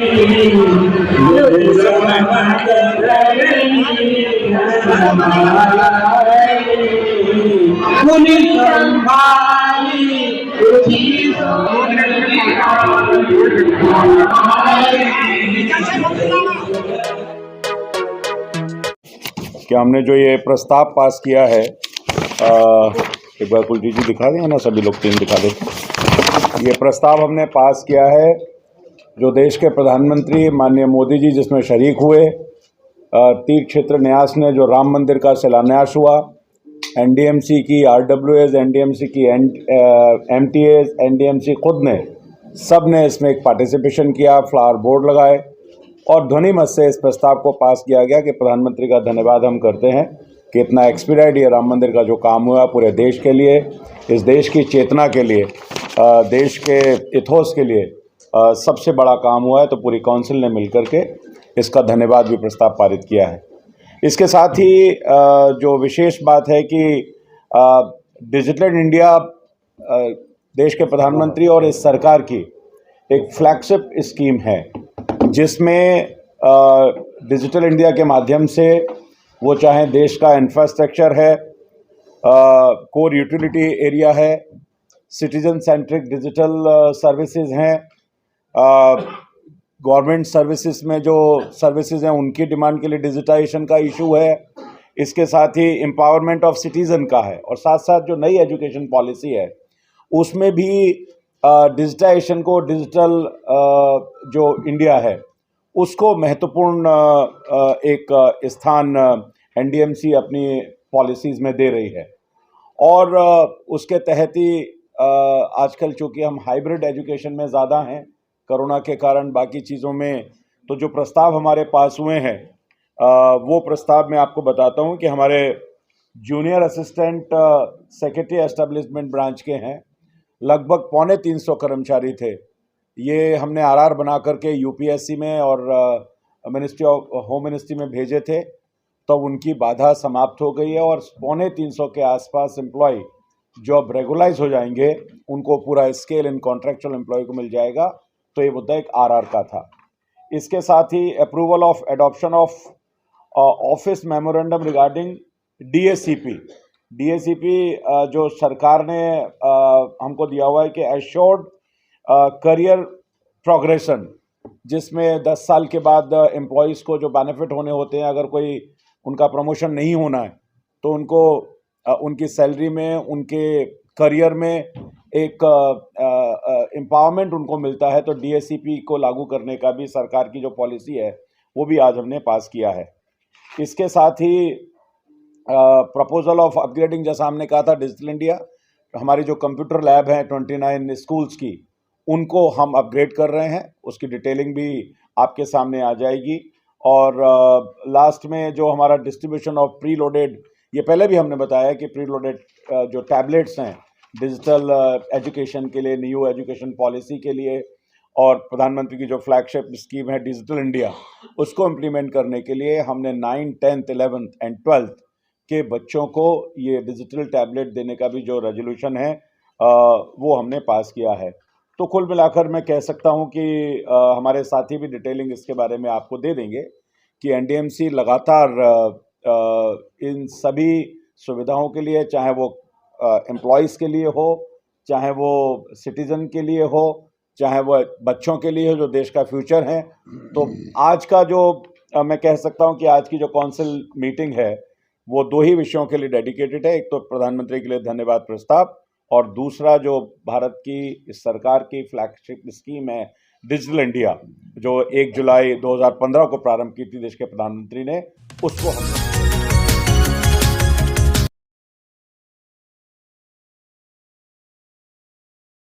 कि हमने जो ये प्रस्ताव पास किया है, एक बार कुलजीत जी दिखा दें ना, सभी लोग तीन दिखा दें। ये प्रस्ताव हमने पास किया है जो देश के प्रधानमंत्री माननीय मोदी जी जिसमें शरीक हुए, तीर्थ क्षेत्र न्यास ने जो राम मंदिर का शिलान्यास हुआ, एनडीएमसी की आरडब्ल्यूएस, एनडीएमसी की एमटीएस, एनडीएमसी खुद ने सब ने इसमें एक पार्टिसिपेशन किया, फ्लावर बोर्ड लगाए और ध्वनि मत से इस प्रस्ताव को पास किया गया कि प्रधानमंत्री का धन्यवाद हम करते हैं कि इतना एक्सपीडाइट ये राम मंदिर का जो काम हुआ पूरे देश के लिए, इस देश की चेतना के लिए, देश के इथोस के लिए सबसे बड़ा काम हुआ है। तो पूरी काउंसिल ने मिलकर के इसका धन्यवाद भी प्रस्ताव पारित किया है। इसके साथ ही जो विशेष बात है कि डिजिटल इंडिया देश के प्रधानमंत्री और इस सरकार की एक फ्लैगशिप स्कीम है जिसमें डिजिटल इंडिया के माध्यम से वो चाहे देश का इंफ्रास्ट्रक्चर है, कोर यूटिलिटी एरिया है, सिटीजन सेंट्रिक डिजिटल सर्विसेज हैं, गवर्नमेंट सर्विसेज में जो सर्विसेज हैं उनकी डिमांड के लिए डिजिटाइजेशन का इशू है, इसके साथ ही एम्पावरमेंट ऑफ सिटीज़न का है और साथ साथ जो नई एजुकेशन पॉलिसी है उसमें भी डिजिटाइजेशन को, डिजिटल जो इंडिया है उसको महत्वपूर्ण एक स्थान एनडीएमसी अपनी पॉलिसीज़ में दे रही है। और उसके तहत ही आजकल चूँकि हम हाइब्रिड एजुकेशन में ज़्यादा हैं कोरोना के कारण, बाकी चीज़ों में, तो जो प्रस्ताव हमारे पास हुए हैं वो प्रस्ताव मैं आपको बताता हूँ कि हमारे junior assistant secretary establishment branch के हैं, लगभग 350 कर्मचारी थे। ये हमने आरआर बना करके यूपीएससी में और मिनिस्ट्री ऑफ होम मिनिस्ट्री में भेजे थे, तो उनकी बाधा समाप्त हो गई है और 350 के आसपास एम्प्लॉय जो अब रेगुलाइज हो जाएंगे उनको पूरा स्केल इन कॉन्ट्रैक्चुअल एम्प्लॉय को मिल जाएगा। तो ये मुद्दा एक आरआर का था। इसके साथ ही approval of adoption of office memorandum regarding DACP जो सरकार ने हमको दिया हुआ है कि एश्योर्ड करियर प्रोग्रेशन, जिसमें 10 साल के बाद एम्प्लॉयज़ को जो बेनिफिट होने होते हैं, अगर कोई उनका प्रमोशन नहीं होना है तो उनको उनकी सैलरी में, उनके करियर में एक एम्पावरमेंट उनको मिलता है। तो डीएसीपी को लागू करने का भी सरकार की जो पॉलिसी है वो भी आज हमने पास किया है। इसके साथ ही प्रपोजल ऑफ अपग्रेडिंग, जैसा हमने कहा था डिजिटल इंडिया, हमारी जो कंप्यूटर लैब हैं 29 स्कूल्स की, उनको हम अपग्रेड कर रहे हैं, उसकी डिटेलिंग भी आपके सामने आ जाएगी। और लास्ट में जो हमारा डिस्ट्रीब्यूशन ऑफ प्री लोडेड, ये पहले भी हमने बताया कि प्री लोडेड जो टैबलेट्स हैं डिजिटल एजुकेशन के लिए, न्यू एजुकेशन पॉलिसी के लिए, और प्रधानमंत्री की जो फ्लैगशिप स्कीम है डिजिटल इंडिया, उसको इम्प्लीमेंट करने के लिए हमने 9, 10th, 11th एंड 12th के बच्चों को ये डिजिटल टैबलेट देने का भी जो रेजोल्यूशन है वो हमने पास किया है। तो कुल मिलाकर मैं कह सकता हूं कि हमारे साथी भी डिटेलिंग इसके बारे में आपको दे देंगे कि एनडीएमसी लगातार इन सभी सुविधाओं के लिए, चाहे वो एम्प्लॉयज़ के लिए हो, चाहे वो सिटीज़न के लिए हो, चाहे वो बच्चों के लिए हो जो देश का फ्यूचर है। तो आज का जो मैं कह सकता हूं कि आज की जो काउंसिल मीटिंग है वो 2 ही विषयों के लिए डेडिकेटेड है। एक तो प्रधानमंत्री के लिए धन्यवाद प्रस्ताव, और दूसरा जो भारत की इस सरकार की फ्लैगशिप स्कीम है डिजिटल इंडिया, जो 1 जुलाई 2015 को प्रारंभ की थी देश के प्रधानमंत्री ने, उसको हम